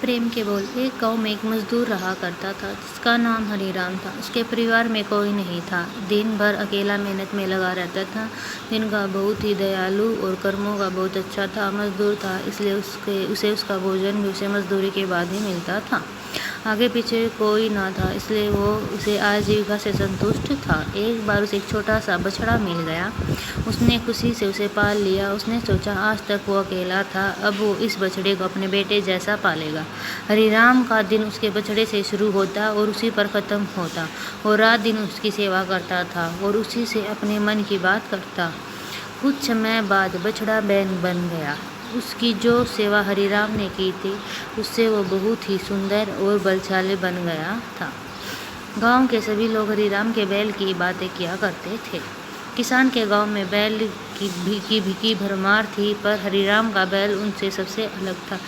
प्रेम के बोल। एक गांव में एक मजदूर रहा करता था जिसका नाम हरिराम था। उसके परिवार में कोई नहीं था। दिन भर अकेला मेहनत में लगा रहता था। दिन का बहुत ही दयालु और कर्मों का बहुत अच्छा था। मजदूर था इसलिए उसे उसका भोजन भी उसे मजदूरी के बाद ही मिलता था। आगे पीछे कोई ना था इसलिए वो उसे आजीविका से संतुष्ट था। एक बार उसे एक छोटा सा बछड़ा मिल गया। उसने खुशी से उसे पाल लिया। उसने सोचा आज तक वो अकेला था, अब वो इस बछड़े को अपने बेटे जैसा पालेगा। हरिराम का दिन उसके बछड़े से शुरू होता और उसी पर ख़त्म होता। वो रात दिन उसकी सेवा करता था और उसी से अपने मन की बात करता। कुछ समय बाद बछड़ा बैल बन गया। उसकी जो सेवा हरिराम ने की थी उससे वो बहुत ही सुंदर और बलशाली बन गया था। गांव के सभी लोग हरिराम के बैल की बातें किया करते थे। किसान के गांव में बैल की भरमार थी, पर हरिराम का बैल उनसे सबसे अलग था।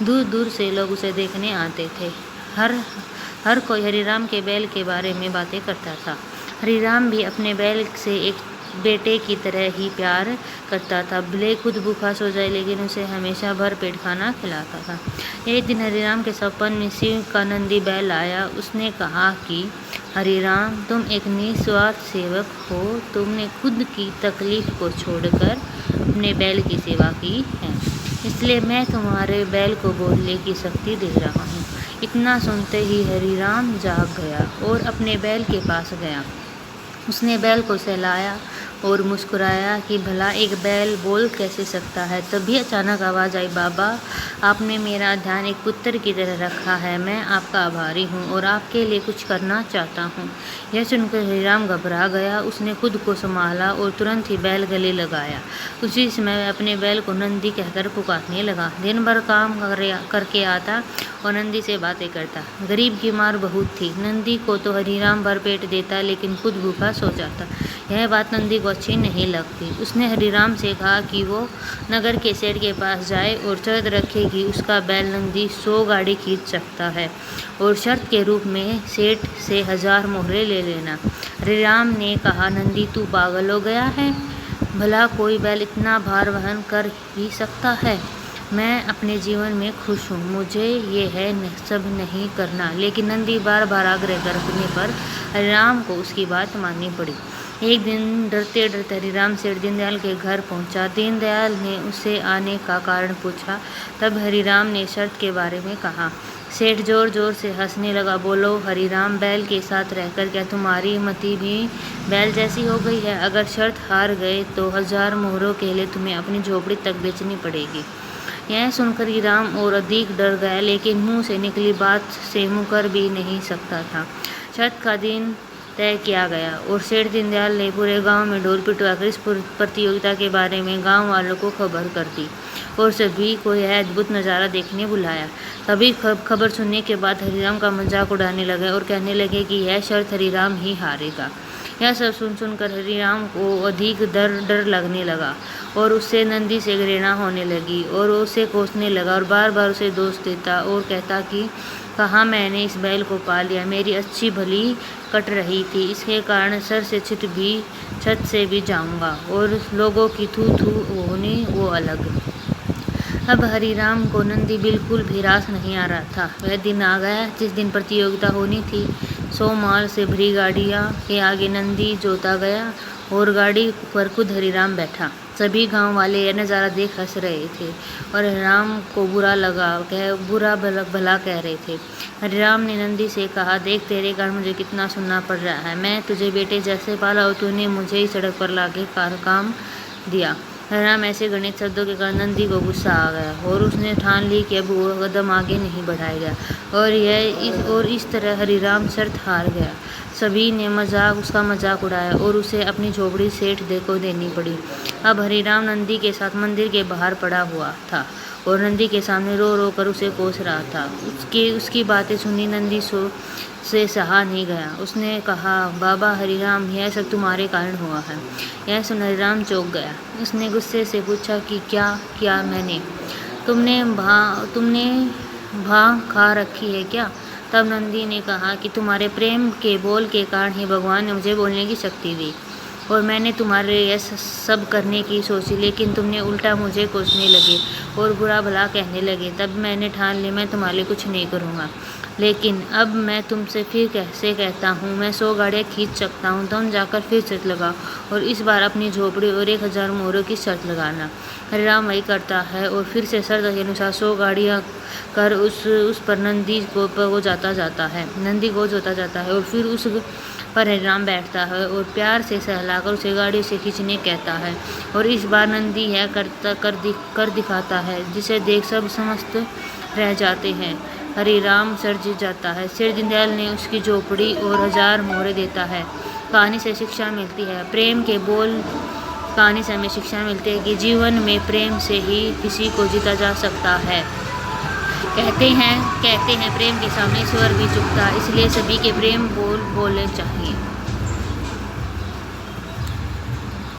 दूर दूर से लोग उसे देखने आते थे। हर कोई हरिराम के बैल के बारे में बातें करता था। हरिराम भी अपने बैल से एक बेटे की तरह ही प्यार करता था। भले खुद भूखा सो जाए लेकिन उसे हमेशा भर पेट खाना खिलाता था। एक दिन हरिराम के सपन में सिंह का नंदी बैल आया। उसने कहा कि हरिराम, तुम एक निस्वार्थ सेवक हो। तुमने खुद की तकलीफ को छोड़कर अपने बैल की सेवा की है, इसलिए मैं तुम्हारे बैल को बोलने की शक्ति दे रहा हूँ। इतना सुनते ही हरिराम जाग गया और अपने बैल के पास गया। उसने बैल को सहलाया और मुस्कुराया कि भला एक बैल बोल कैसे सकता है। तभी अचानक आवाज़ आई, बाबा, आपने मेरा ध्यान एक पुत्र की तरह रखा है। मैं आपका आभारी हूँ और आपके लिए कुछ करना चाहता हूँ। यह सुनकर हरिराम घबरा गया। उसने खुद को संभाला और तुरंत ही बैल गले लगाया। उसी समय वह अपने बैल को नंदी कहकर पुकारने लगा। दिन भर काम करके आता और नंदी से बातें करता। गरीब की मार बहुत थी। नंदी को तो हरिराम भर पेट देता लेकिन खुद भूखा सो जाता। यह बात नंदी को अच्छी नहीं लगती। उसने हरिराम से कहा कि वो नगर के सेठ के पास जाए और शर्त रखे कि उसका बैल नंदी 100 गाड़ी खींच सकता है और शर्त के रूप में सेठ से 1000 मोहरे ले लेना। हरिराम ने कहा, नंदी, तू पागल हो गया है? भला कोई बैल इतना भार वहन कर ही सकता है? मैं अपने जीवन में खुश हूँ, मुझे ये है सब नहीं करना। लेकिन नंदी बार बार आग्रह करने पर हरिराम को उसकी बात माननी पड़ी। एक दिन डरते डरते हरिराम सेठ दीनदयाल के घर पहुंचा। दीनदयाल ने उससे आने का कारण पूछा। तब हरिराम ने शर्त के बारे में कहा। सेठ जोर जोर से हंसने लगा। बोलो हरिराम, बैल के साथ रहकर क्या तुम्हारी मति भी बैल जैसी हो गई है? अगर शर्त हार गए तो 1000 मोहरों के लिए तुम्हें अपनी झोपड़ी तक बेचनी पड़ेगी। यह सुनकर हरिराम और अधिक डर गया, लेकिन मुंह से निकली बात से मुकर भी नहीं सकता था। शर्त का दिन तय किया गया और सेठ दीनदयाल ने पूरे गांव में ढोल पिटवाकर इस प्रतियोगिता के बारे में गांव वालों को खबर कर दी और सभी को यह अद्भुत नज़ारा देखने बुलाया। सभी खबर सुनने के बाद हरिराम का मजाक उड़ाने लगे और कहने लगे कि यह शर्त हरिराम ही हारेगा। यह सब सुनकर हरिराम को अधिक डर लगने लगा और उससे नंदी से घृणा होने लगी और उसे कोसने लगा और बार बार उसे दोष देता और कहता कि कहाँ मैंने इस बैल को पा लिया, मेरी अच्छी भली कट रही थी, इसके कारण सर से छत से भी जाऊंगा और लोगों की थू थू होनी वो अलग। अब हरिराम को नंदी बिल्कुल भी रास नहीं आ रहा था। वह दिन आ गया जिस दिन प्रतियोगिता होनी थी। 100 माल से भरी गाड़ियाँ के आगे नंदी जोता गया और गाड़ी पर खुद हरिराम बैठा। सभी गांव वाले यह नज़ारा देख हंस रहे थे और हरिराम को बुरा भला कह रहे थे। हरिराम ने नंदी से कहा, देख तेरे कारण मुझे कितना सुनना पड़ रहा है। मैं तुझे बेटे जैसे पाला और तूने मुझे ही सड़क पर लाके काम दिया। हरिराम ऐसे गणित शब्दों के कारण नंदी को गुस्सा आ गया और उसने ठान ली कि अब वो कदम आगे नहीं बढ़ाएगा और इस तरह हरिराम शर्त हार गया। सभी ने उसका मजाक उड़ाया और उसे अपनी झोपड़ी सेठ को देनी पड़ी। अब हरिराम नंदी के साथ मंदिर के बाहर पड़ा हुआ था और नंदी के सामने रो रो कर उसे कोस रहा था। उसकी बातें सुनी नंदी से सहा नहीं गया। उसने कहा, बाबा हरिराम, यह सब तुम्हारे कारण हुआ है। यह सुन हरिराम चौंक गया। उसने गुस्से से पूछा कि क्या किया मैंने? तुमने भांग खा रखी है क्या? तब नंदी ने कहा कि तुम्हारे प्रेम के बोल के कारण ही भगवान ने मुझे बोलने की शक्ति दी। और मैंने तुम्हारे यह सब करने की सोची, लेकिन तुमने उल्टा मुझे कोसने लगे और बुरा भला कहने लगे। तब मैंने ठान ली मैं तुम्हारे लिए कुछ नहीं करूँगा। लेकिन अब मैं तुमसे फिर कैसे कहता हूँ, मैं 100 गाड़ियाँ खींच सकता हूँ। तुम जाकर फिर शर्त लगाओ और इस बार अपनी झोपड़ी और 1000 मोहरों की शर्त लगाना। हरिराम वही करता है और फिर से शर्त के अनुसार 100 गाड़ियाँ कर उस पर नंदी को जाता है। नंदी गोज होता जाता है और फिर उस पर हरिराम बैठता है और प्यार से सहलाकर उसे गाड़ी से खींचने कहता है। और इस बार नंदी यह कर दिखाता है, जिसे देख सब समस्त रह जाते हैं। हरिराम सर जीत जाता है। सिर दीनदयाल ने उसकी झोपड़ी और 1000 मोहरें देता है। कहानी से शिक्षा मिलती है प्रेम के बोल। कहानी से हमें शिक्षा मिलती है कि जीवन में प्रेम से ही किसी को जीता जा सकता है। कहते हैं प्रेम के सामने ईश्वर भी झुकता, इसलिए सभी के प्रेम बोलने चाहिए।